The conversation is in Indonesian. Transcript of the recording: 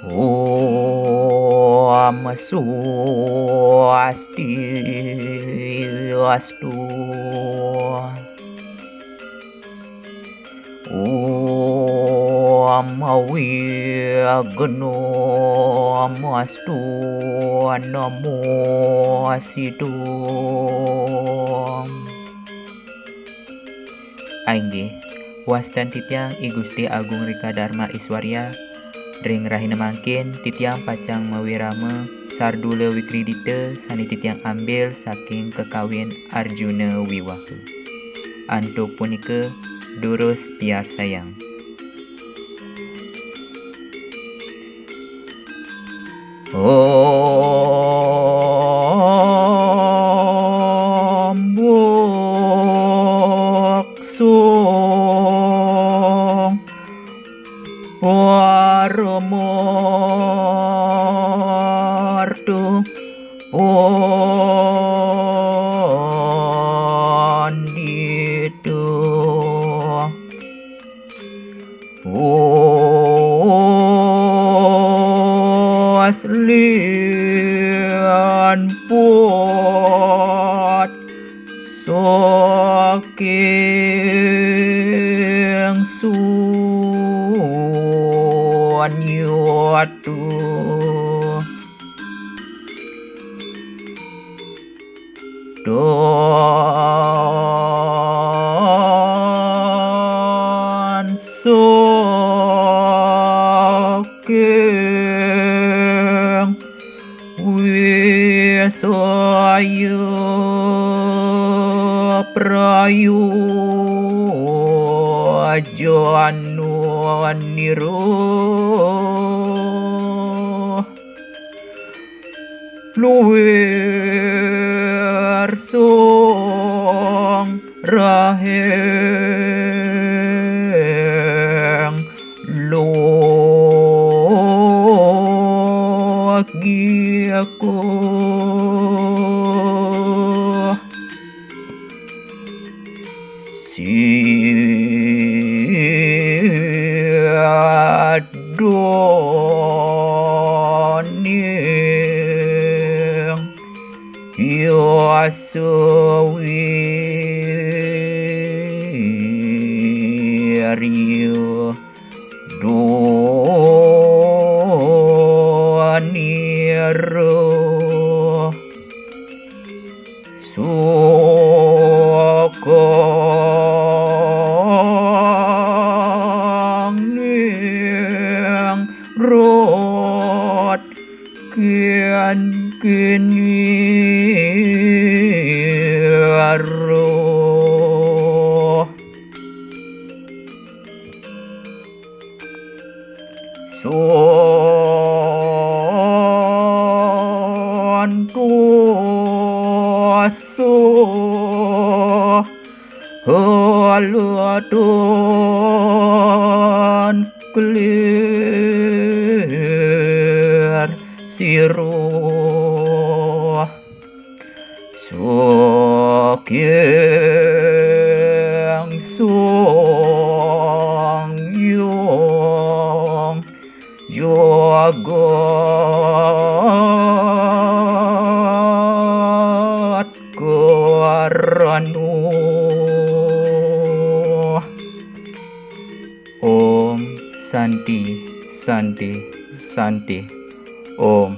Om Swastiastu. Om Wighnastu. Namo Sidom. Aing ge wastan titiang I Gusti Agung Rika Dharma Iswarya ring rahina mangkin titiang pacang mawirama sardula wikridita sani titiang ambil saking kekawin Arjuna Wiwaha. Antuk punika durus piar sayang. Om Buksung Paramartu Pandito Aslian pot saking suanyatu dan saking wisaya prayojananiro luwir song raheng logiaku siadoning yasawiryo doniro sokongning rot kian santoso haladon clear siro saking songyong jagat karanu. Om Santi Santi Santi. Om